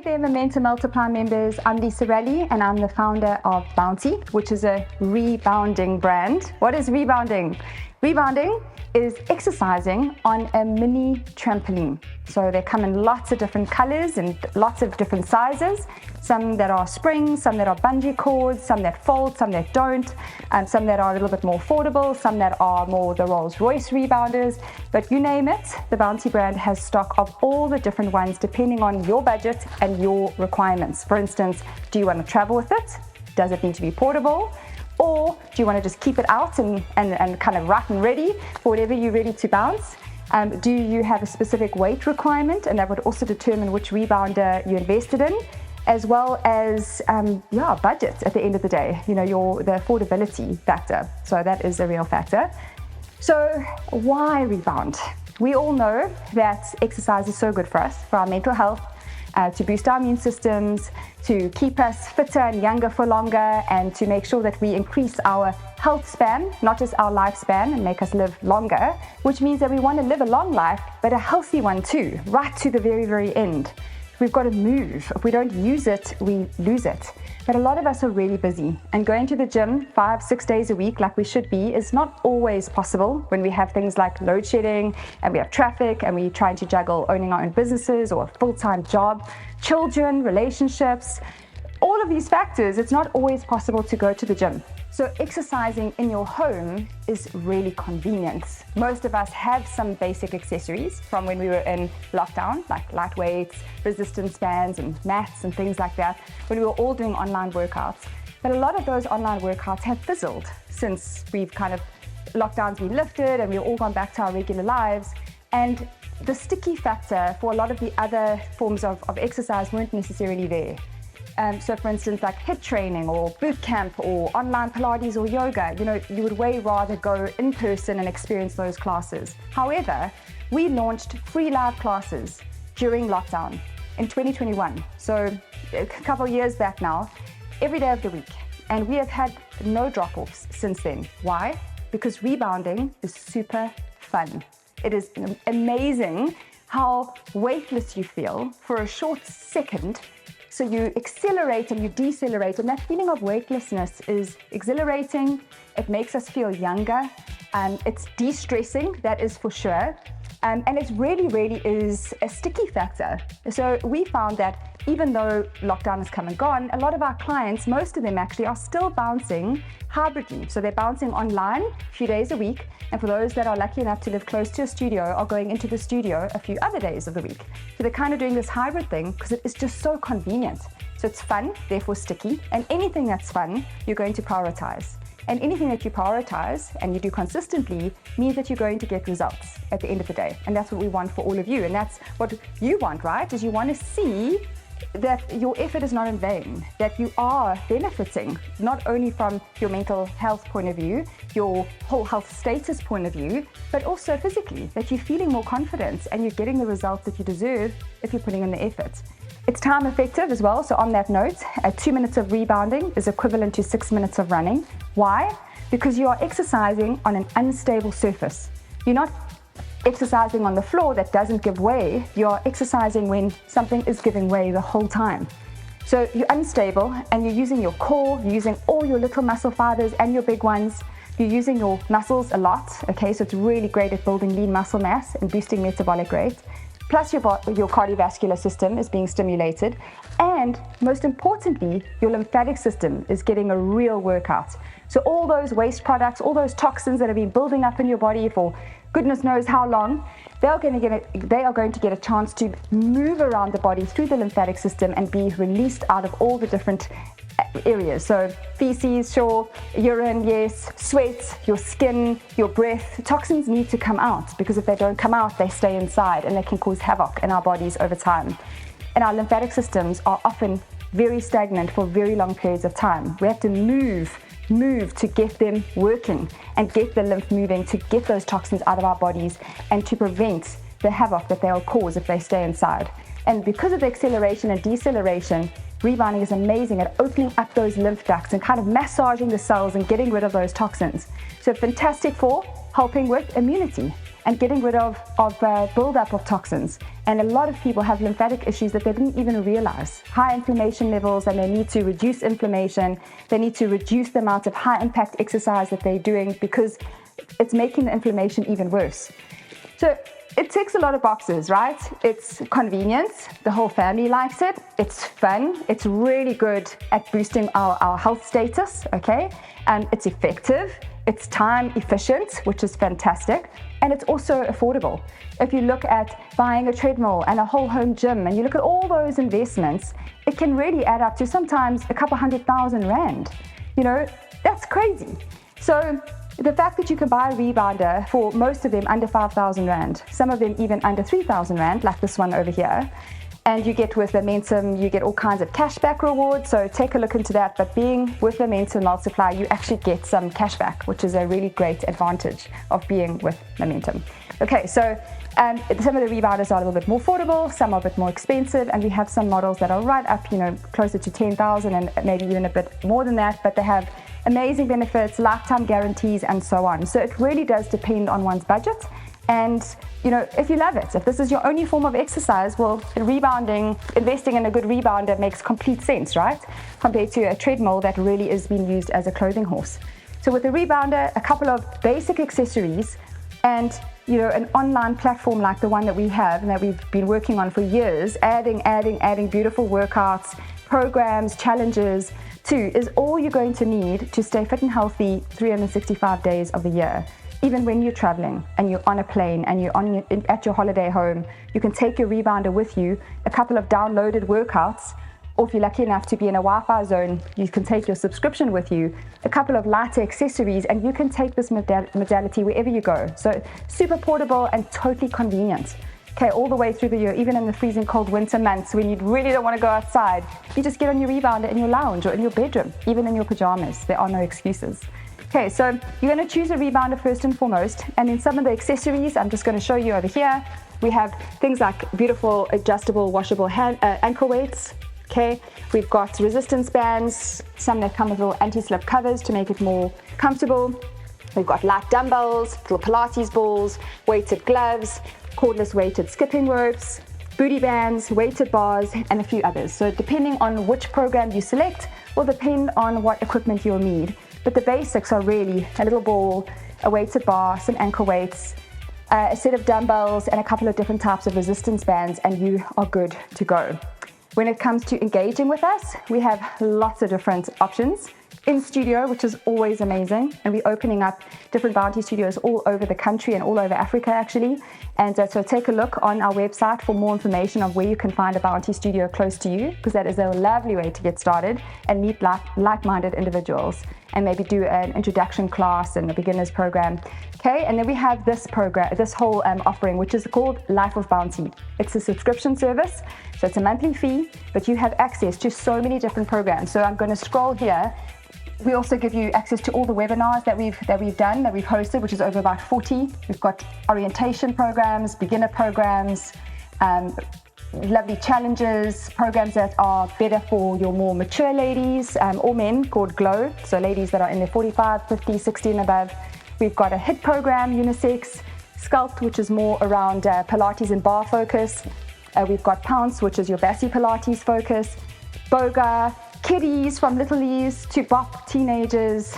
there, Momentum Multiply members. I'm Lisa Raleigh and I'm the founder of Bounti, which is a rebounding brand. What is rebounding? Rebounding is exercising on a mini trampoline. So they come in lots of different colors and lots of different sizes. Some that are springs, some that are bungee cords, some that fold, some that don't, and some that are a little bit more affordable, some that are more the Rolls-Royce rebounders. But you name it, the Bounti brand has stock of all the different ones depending on your budget and your requirements. For instance, do you want to travel with it? Does it need to be portable? Or do you want to just keep it out and kind of right and ready for whenever you're ready to bounce? Do you have a specific weight requirement? And that would also determine which rebounder you invested in, as well as budget at the end of the day, the affordability factor. So that is a real factor. So why rebound? We all know that exercise is so good for us, for our mental health, to boost our immune systems, to keep us fitter and younger for longer, and to make sure that we increase our health span, not just our lifespan, and make us live longer, which means that we want to live a long life, but a healthy one too, right to the very, very end. We've got to move. If we don't use it, we lose it. But a lot of us are really busy, and going to the gym 5-6 days a week like we should be is not always possible when we have things like load shedding and we have traffic and we're trying to juggle owning our own businesses or a full-time job, children, relationships, all of these factors. It's not always possible to go to the gym. So exercising in your home is really convenient. Most of us have some basic accessories from when we were in lockdown, like light weights, resistance bands and mats and things like that, when we were all doing online workouts. But a lot of those online workouts have fizzled since lockdowns been lifted and we've all gone back to our regular lives. And the sticky factor for a lot of the other forms of exercise weren't necessarily there. So for instance, like HIIT training or boot camp or online Pilates or yoga, you would way rather go in person and experience those classes. However, we launched free live classes during lockdown in 2021. So a couple of years back now, every day of the week. And we have had no drop-offs since then. Why? Because rebounding is super fun. It is amazing how weightless you feel for a short second. So you accelerate and you decelerate, and that feeling of weightlessness is exhilarating. It makes us feel younger, and it's de-stressing, that is for sure. And it really, really is a sticky factor. So we found that even though lockdown has come and gone, a lot of our clients, most of them actually, are still bouncing hybridly. So they're bouncing online a few days a week, and for those that are lucky enough to live close to a studio, are going into the studio a few other days of the week. So they're kind of doing this hybrid thing because it is just so convenient. So it's fun, therefore sticky, and anything that's fun, you're going to prioritize. And anything that you prioritize and you do consistently means that you're going to get results at the end of the day. And that's what we want for all of you. And that's what you want, right? Is you want to see that your effort is not in vain, that you are benefiting not only from your mental health point of view, your whole health status point of view, but also physically, that you're feeling more confident and you're getting the results that you deserve if you're putting in the effort. It's time effective as well. So on that note, 2 minutes of rebounding is equivalent to 6 minutes of running. Why? Because you are exercising on an unstable surface. You're not exercising on the floor that doesn't give way. You're exercising when something is giving way the whole time. So you're unstable and you're using your core, you're using all your little muscle fibers and your big ones. You're using your muscles a lot, okay? So it's really great at building lean muscle mass and boosting metabolic rate. Plus your cardiovascular system is being stimulated, and most importantly, your lymphatic system is getting a real workout. So all those waste products, all those toxins that have been building up in your body for goodness knows how long, they are going to get a chance to move around the body through the lymphatic system and be released out of all the different areas. So feces, sure, urine, yes, sweat, your skin, your breath. Toxins need to come out, because if they don't come out, they stay inside and they can cause havoc in our bodies over time. And our lymphatic systems are often very stagnant for very long periods of time. We have to move to get them working and get the lymph moving, to get those toxins out of our bodies and to prevent the havoc that they'll cause if they stay inside. And because of the acceleration and deceleration, rebounding is amazing at opening up those lymph ducts and kind of massaging the cells and getting rid of those toxins. So fantastic for helping with immunity. and getting rid of buildup of toxins. And a lot of people have lymphatic issues that they didn't even realize. High inflammation levels, and they need to reduce inflammation. They need to reduce the amount of high impact exercise that they're doing because it's making the inflammation even worse. So it ticks a lot of boxes, right? It's convenient. The whole family likes it. It's fun. It's really good at boosting our health status, okay? And it's effective. It's time efficient, which is fantastic. And it's also affordable. If you look at buying a treadmill and a whole home gym, and you look at all those investments, it can really add up to sometimes a couple R100,000. You know, that's crazy. So the fact that you can buy a rebounder for most of them under 5,000 Rand, some of them even under 3,000 Rand, like this one over here, and you get with Momentum, you get all kinds of cashback rewards, so take a look into that. But being with Momentum Multiply, you actually get some cashback, which is a really great advantage of being with Momentum. Okay, so some of the rebounders are a little bit more affordable, some are a bit more expensive, and we have some models that are right up, you know, closer to 10,000 and maybe even a bit more than that, but they have amazing benefits, lifetime guarantees, and so on. So it really does depend on one's budget. And, you know, if you love it, if this is your only form of exercise, well, rebounding, investing in a good rebounder makes complete sense, right? Compared to a treadmill that really is being used as a clothing horse. So with a rebounder, a couple of basic accessories, and, you know, an online platform like the one that we have and that we've been working on for years, adding beautiful workouts, programs, challenges too, is all you're going to need to stay fit and healthy 365 days of the year. Even when you're traveling and you're on a plane and you're at your holiday home, you can take your rebounder with you, a couple of downloaded workouts, or if you're lucky enough to be in a Wi-Fi zone, you can take your subscription with you, a couple of lighter accessories, and you can take this modality wherever you go. So super portable and totally convenient. Okay, all the way through the year, even in the freezing cold winter months when you really don't want to go outside, you just get on your rebounder in your lounge or in your bedroom, even in your pajamas. There are no excuses. Okay, so you're going to choose a rebounder first and foremost, and then some of the accessories I'm just going to show you over here. We have things like beautiful adjustable washable ankle weights. Okay, we've got resistance bands, some that come with little anti-slip covers to make it more comfortable. We've got light dumbbells, little Pilates balls, weighted gloves, cordless weighted skipping ropes, booty bands, weighted bars, and a few others. So depending on which program you select will depend on what equipment you'll need. But the basics are really a little ball, a weighted bar, some ankle weights, a set of dumbbells, and a couple of different types of resistance bands, and you are good to go. When it comes to engaging with us, we have lots of different options. In studio, which is always amazing, and we're opening up different bounty studios all over the country and all over Africa actually. And so take a look on our website for more information of where you can find a bounty studio close to you, because that is a lovely way to get started and meet like-minded individuals and maybe do an introduction class and a beginner's program. Okay, and then we have this program, this whole offering, which is called Life of Bounty. It's a subscription service, so it's a monthly fee, but you have access to so many different programs. So I'm going to scroll here. We also give you access to all the webinars that we've hosted, which is over about 40. We've got orientation programs, beginner programs, lovely challenges, programs that are better for your more mature ladies or men called Glow, so ladies that are in their 45, 50, 60 and above. We've got a HIIT program, unisex, Sculpt, which is more around Pilates and bar focus. We've got Pounce, which is your Bassi Pilates focus, Boga, kiddies from littlies to bop teenagers,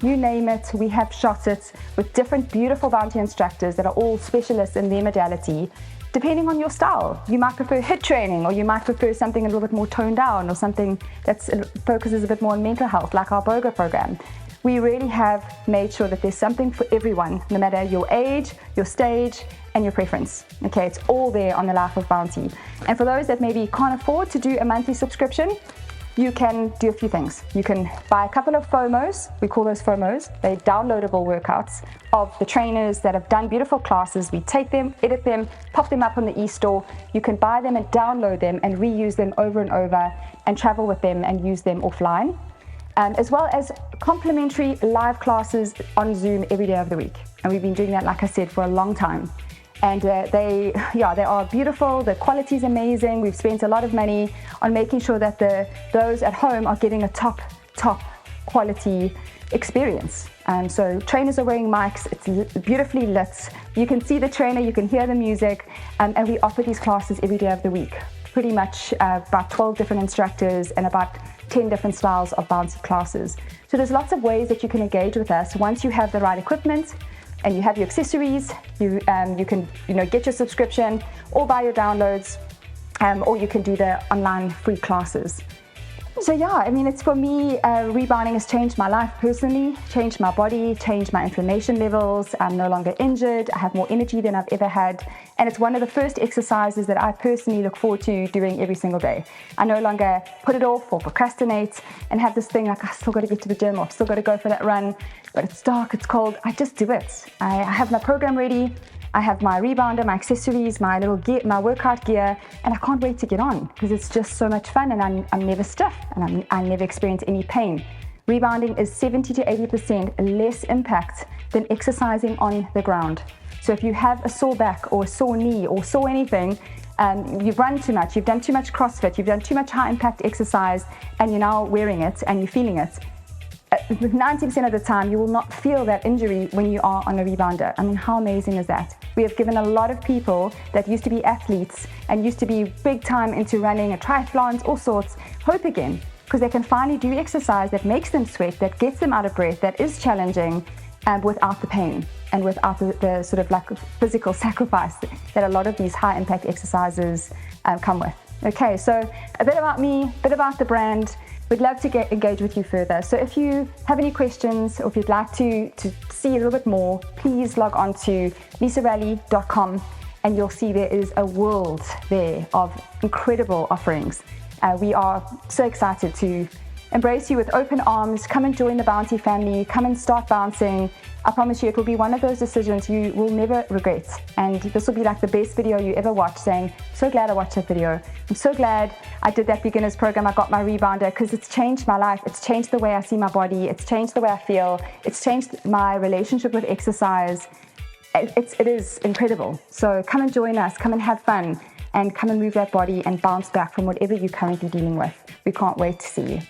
you name it, we have shot it with different beautiful bounty instructors that are all specialists in their modality, depending on your style. You might prefer HIIT training, or you might prefer something a little bit more toned down, or something that focuses a bit more on mental health, like our Boga program. We really have made sure that there's something for everyone, no matter your age, your stage, and your preference. Okay, it's all there on the Life of Bounty. And for those that maybe can't afford to do a monthly subscription, you can do a few things. You can buy a couple of FOMOs, we call those FOMOs, they're downloadable workouts of the trainers that have done beautiful classes. We take them, edit them, pop them up on the e-store. You can buy them and download them and reuse them over and over and travel with them and use them offline. As well as complimentary live classes on Zoom every day of the week. And we've been doing that, like I said, for a long time. And they are beautiful. The quality is amazing. We've spent a lot of money on making sure that those at home are getting a top quality experience. So trainers are wearing mics, it's beautifully lit. You can see the trainer, you can hear the music, and we offer these classes every day of the week. Pretty much about 12 different instructors and about 10 different styles of bouncy classes. So there's lots of ways that you can engage with us. Once you have the right equipment and you have your accessories, you can get your subscription or buy your downloads, or you can do the online free classes. So yeah, I mean, it's for me, rebounding has changed my life personally, changed my body, changed my inflammation levels. I'm no longer injured. I have more energy than I've ever had. And it's one of the first exercises that I personally look forward to doing every single day. I no longer put it off or procrastinate and have this thing like, I still got to get to the gym or I've still got to go for that run, but it's dark, it's cold. I just do it. I have my program ready. I have my rebounder, my accessories, my little gear, my workout gear, and I can't wait to get on because it's just so much fun, and I'm never stiff and I never experience any pain. Rebounding is 70 to 80% less impact than exercising on the ground. So if you have a sore back or a sore knee or sore anything, you've run too much, you've done too much CrossFit, you've done too much high impact exercise, and you're now wearing it and you're feeling it, 90% of the time you will not feel that injury when you are on a rebounder. I mean, how amazing is that? We have given a lot of people that used to be athletes and used to be big time into running and triathlons, all sorts, hope again, because they can finally do exercise that makes them sweat, that gets them out of breath, that is challenging, without the pain and without the sort of like physical sacrifice that a lot of these high impact exercises come with. Okay, so a bit about me, a bit about the brand. We'd love to engage with you further. So if you have any questions or if you'd like to see a little bit more, please log on to lisarally.com and you'll see there is a world there of incredible offerings. We are so excited to embrace you with open arms. Come and join the Bounty family. Come and start bouncing. I promise you it will be one of those decisions you will never regret. And this will be like the best video you ever watched, saying, so glad I watched that video. I'm so glad I did that beginners program. I got my rebounder because it's changed my life. It's changed the way I see my body. It's changed the way I feel. It's changed my relationship with exercise. It is incredible. So come and join us. Come and have fun and come and move that body and bounce back from whatever you're currently dealing with. We can't wait to see you.